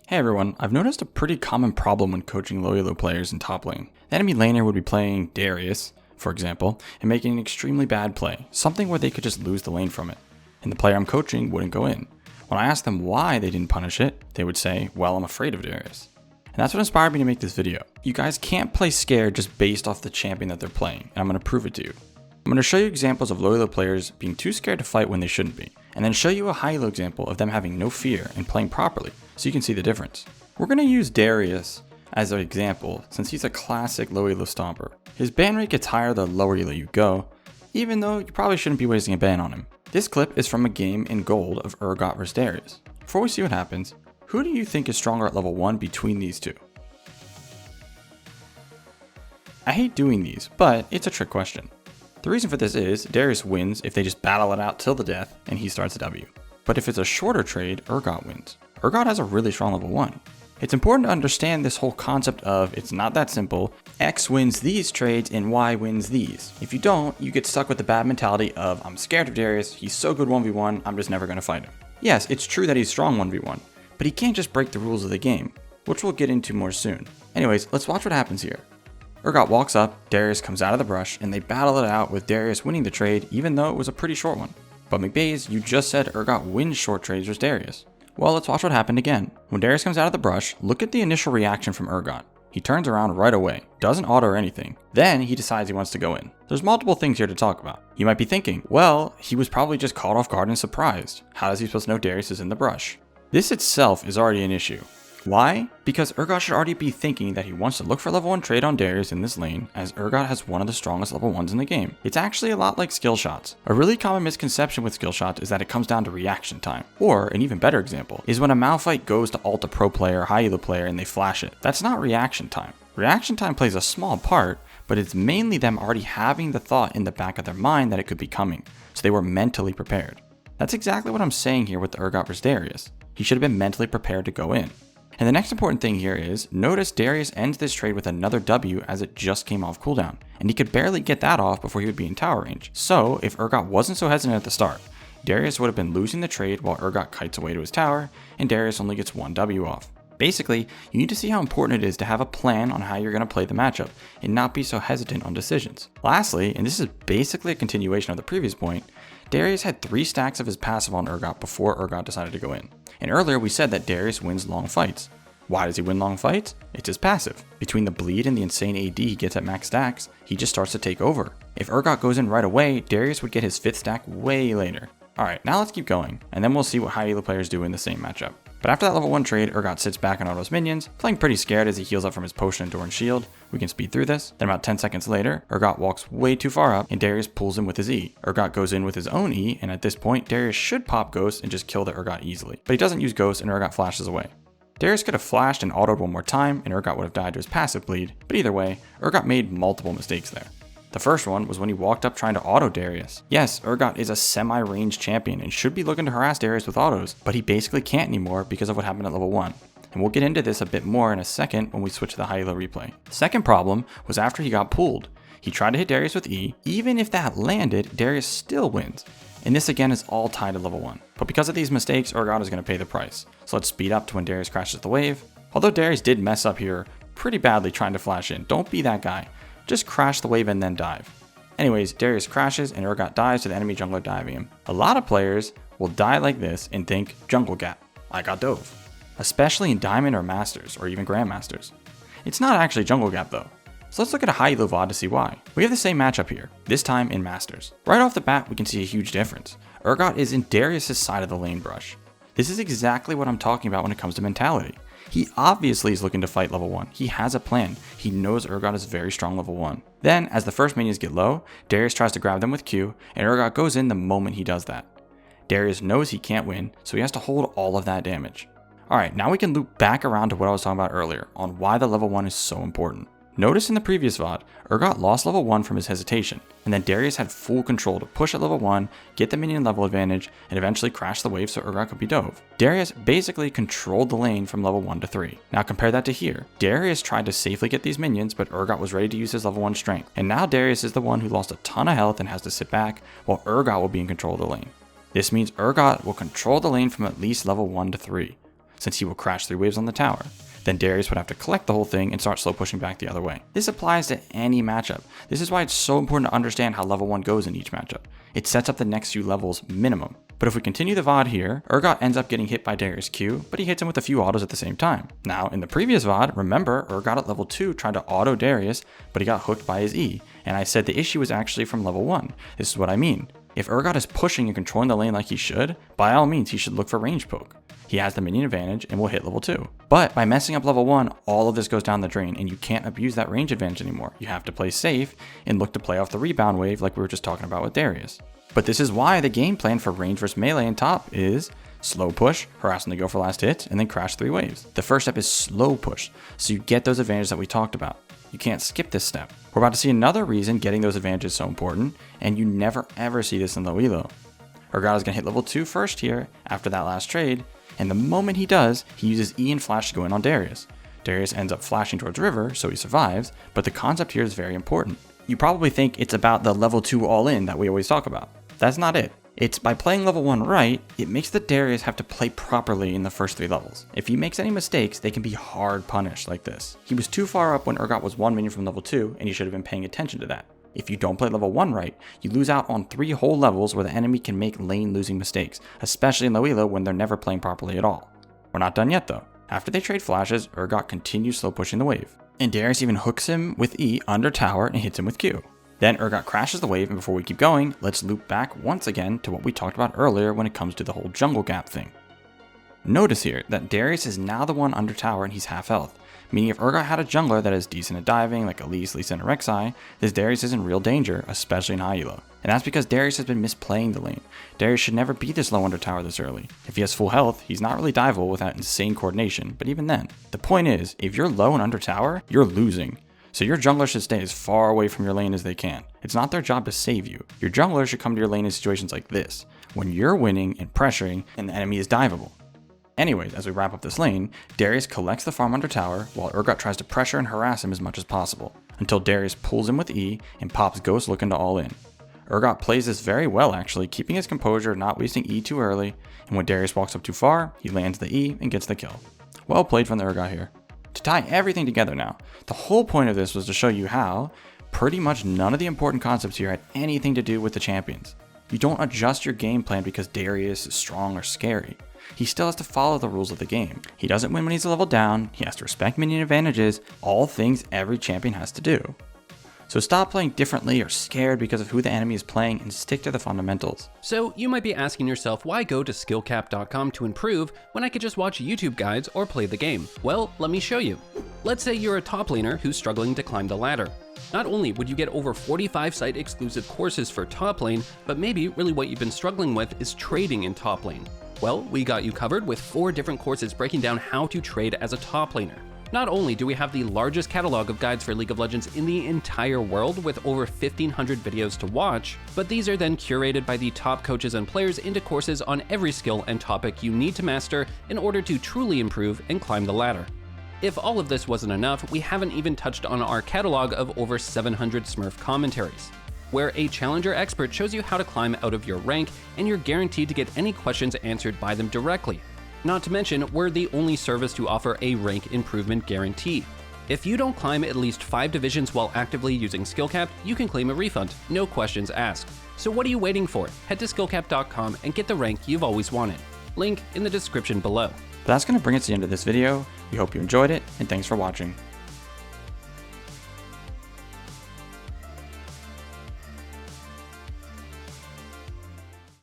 Hey everyone, I've noticed a pretty common problem when coaching low elo players in top lane. The enemy laner would be playing Darius, for example, and making an extremely bad play, something where they could just lose the lane from it, and the player I'm coaching wouldn't go in. When I asked them why they didn't punish it, they would say, well, I'm afraid of Darius. And that's what inspired me to make this video. You guys can't play scared just based off the champion that they're playing, and I'm going to prove it to you. I'm going to show you examples of low elo players being too scared to fight when they shouldn't be, and then show you a high elo example of them having no fear and playing properly, so you can see the difference. We're going to use Darius as an example since he's a classic low elo stomper. His ban rate gets higher the lower elo you go, even though you probably shouldn't be wasting a ban on him. This clip is from a game in gold of Urgot vs Darius. Before we see what happens, who do you think is stronger at level 1 between these two? I hate doing these, but it's a trick question. The reason for this is, Darius wins if they just battle it out till the death and he starts a W. But if it's a shorter trade, Urgot wins. Urgot has a really strong level 1. It's important to understand this whole concept of it's not that simple, X wins these trades and Y wins these. If you don't, you get stuck with the bad mentality of I'm scared of Darius, he's so good 1v1, I'm just never going to fight him. Yes, it's true that he's strong 1v1, but he can't just break the rules of the game, which we'll get into more soon. Anyways, let's watch what happens here. Urgot walks up, Darius comes out of the brush, and they battle it out with Darius winning the trade even though it was a pretty short one. But McBaze, you just said Urgot wins short trades versus Darius. Well, let's watch what happened again. When Darius comes out of the brush, look at the initial reaction from Urgot. He turns around right away, doesn't auto or anything. Then he decides he wants to go in. There's multiple things here to talk about. You might be thinking, well, he was probably just caught off guard and surprised. How is he supposed to know Darius is in the brush? This itself is already an issue. Why? Because Urgot should already be thinking that he wants to look for level 1 trade on Darius in this lane, as Urgot has one of the strongest level 1s in the game. It's actually a lot like skill shots. A really common misconception with skill shots is that it comes down to reaction time. Or, an even better example, is when a Malphite goes to ult a pro player or high elo player and they flash it. That's not reaction time. Reaction time plays a small part, but it's mainly them already having the thought in the back of their mind that it could be coming, so they were mentally prepared. That's exactly what I'm saying here with the Urgot vs Darius. He should have been mentally prepared to go in. And the next important thing here is, notice Darius ends this trade with another W as it just came off cooldown, and he could barely get that off before he would be in tower range. So if Urgot wasn't so hesitant at the start, Darius would have been losing the trade while Urgot kites away to his tower, and Darius only gets one W off. Basically, you need to see how important it is to have a plan on how you're going to play the matchup, and not be so hesitant on decisions. Lastly, and this is basically a continuation of the previous point, Darius had 3 stacks of his passive on Urgot before Urgot decided to go in. And earlier we said that Darius wins long fights. Why does he win long fights? It's his passive. Between the bleed and the insane AD he gets at max stacks, he just starts to take over. If Urgot goes in right away, Darius would get his 5th stack way later. Alright, now let's keep going, and then we'll see what high elo players do in the same matchup. But after that level 1 trade, Urgot sits back and autos minions, playing pretty scared as he heals up from his potion, door, and shield. We can speed through this. Then about 10 seconds later, Urgot walks way too far up, and Darius pulls him with his E. Urgot goes in with his own E, and at this point, Darius should pop Ghost and just kill the Urgot easily. But he doesn't use Ghost, and Urgot flashes away. Darius could have flashed and autoed one more time, and Urgot would have died to his passive bleed, but either way, Urgot made multiple mistakes there. The first one was when he walked up trying to auto Darius. Yes, Urgot is a semi-ranged champion and should be looking to harass Darius with autos, but he basically can't anymore because of what happened at level 1. And we'll get into this a bit more in a second when we switch to the high elo replay. The second problem was after he got pulled. He tried to hit Darius with E. Even if that landed, Darius still wins. And this again is all tied to level 1. But because of these mistakes, Urgot is going to pay the price. So let's speed up to when Darius crashes the wave. Although Darius did mess up here pretty badly trying to flash in. Don't be that guy. Just crash the wave and then dive. Anyways, Darius crashes and Urgot dies to the enemy jungler diving him. A lot of players will die like this and think, jungle gap, I got dove. Especially in Diamond or Masters, or even Grandmasters. It's not actually jungle gap though. So let's look at a high elo VOD to see why. We have the same matchup here, this time in Masters. Right off the bat, we can see a huge difference. Urgot is in Darius' side of the lane brush. This is exactly what I'm talking about when it comes to mentality. He obviously is looking to fight level 1. He has a plan. He knows Urgot is very strong level 1. Then, as the first minions get low, Darius tries to grab them with Q, and Urgot goes in the moment he does that. Darius knows he can't win, so he has to hold all of that damage. Alright, now we can loop back around to what I was talking about earlier, on why the level 1 is so important. Notice in the previous VOD, Urgot lost level 1 from his hesitation, and then Darius had full control to push at level 1, get the minion level advantage, and eventually crash the wave so Urgot could be dove. Darius basically controlled the lane from level 1 to 3. Now compare that to here. Darius tried to safely get these minions, but Urgot was ready to use his level 1 strength. And now Darius is the one who lost a ton of health and has to sit back, while Urgot will be in control of the lane. This means Urgot will control the lane from at least level 1 to 3. since he will crash 3 waves on the tower. Then Darius would have to collect the whole thing and start slow pushing back the other way. This applies to any matchup. This is why it's so important to understand how level 1 goes in each matchup. It sets up the next few levels minimum. But if we continue the VOD here, Urgot ends up getting hit by Darius Q, but he hits him with a few autos at the same time. Now, in the previous VOD, remember, Urgot at level 2 tried to auto Darius, but he got hooked by his E, and I said the issue was actually from level 1. This is what I mean. If Urgot is pushing and controlling the lane like he should, by all means he should look for range poke. He has the minion advantage and will hit level 2. But by messing up level 1, all of this goes down the drain and you can't abuse that range advantage anymore. You have to play safe and look to play off the rebound wave like we were just talking about with Darius. But this is why the game plan for range versus melee in top is slow push, harass them to go for last hits, and then crash 3 waves. The first step is slow push, so you get those advantages that we talked about. You can't skip this step. We're about to see another reason getting those advantages is so important, and you never ever see this in low elo. Urgot is going to hit level 2 first here after that last trade, and the moment he does, he uses E and flash to go in on Darius. Darius ends up flashing towards river, so he survives, but the concept here is very important. You probably think it's about the level 2 all-in that we always talk about. That's not it. It's by playing level 1 right, it makes the Darius have to play properly in the first 3 levels. If he makes any mistakes, they can be hard punished like this. He was too far up when Urgot was 1 minion from level 2, and you should have been paying attention to that. If you don't play level 1 right, you lose out on 3 whole levels where the enemy can make lane losing mistakes, especially in low elo when they're never playing properly at all. We're not done yet though. After they trade flashes, Urgot continues slow pushing the wave. And Darius even hooks him with E under tower and hits him with Q. Then Urgot crashes the wave, and before we keep going, let's loop back once again to what we talked about earlier when it comes to the whole jungle gap thing. Notice here that Darius is now the one under tower and he's half health, meaning if Urgot had a jungler that is decent at diving like Elise, Lee Sin, or Rek'Sai, this Darius is in real danger, especially in high elo. And that's because Darius has been misplaying the lane. Darius should never be this low under tower this early. If he has full health, he's not really diveable without insane coordination, but even then. The point is, if you're low and under tower, you're losing. So your jungler should stay as far away from your lane as they can. It's not their job to save you. Your jungler should come to your lane in situations like this, when you're winning and pressuring and the enemy is diveable. Anyways, as we wrap up this lane, Darius collects the farm under tower while Urgot tries to pressure and harass him as much as possible, until Darius pulls him with E and pops Ghost looking to all in. Urgot plays this very well actually, keeping his composure, not wasting E too early, and when Darius walks up too far, he lands the E and gets the kill. Well played from the Urgot here. To tie everything together now, the whole point of this was to show you how pretty much none of the important concepts here had anything to do with the champions. You don't adjust your game plan because Darius is strong or scary. He still has to follow the rules of the game. He doesn't win when he's a level down, he has to respect minion advantages, all things every champion has to do. So stop playing differently or scared because of who the enemy is playing and stick to the fundamentals. So you might be asking yourself, why go to skillcapped.com to improve when I could just watch YouTube guides or play the game? Well, let me show you. Let's say you're a top laner who's struggling to climb the ladder. Not only would you get over 45 site exclusive courses for top lane, but maybe really what you've been struggling with is trading in top lane. Well, we got you covered with 4 different courses breaking down how to trade as a top laner. Not only do we have the largest catalog of guides for League of Legends in the entire world with over 1,500 videos to watch, but these are then curated by the top coaches and players into courses on every skill and topic you need to master in order to truly improve and climb the ladder. If all of this wasn't enough, we haven't even touched on our catalog of over 700 Smurf commentaries, where a challenger expert shows you how to climb out of your rank and you're guaranteed to get any questions answered by them directly. Not to mention, we're the only service to offer a rank improvement guarantee. If you don't climb at least 5 divisions while actively using Skillcapped, you can claim a refund, no questions asked. So what are you waiting for? Head to skillcapped.com and get the rank you've always wanted. Link in the description below. But that's going to bring us to the end of this video. We hope you enjoyed it, and thanks for watching.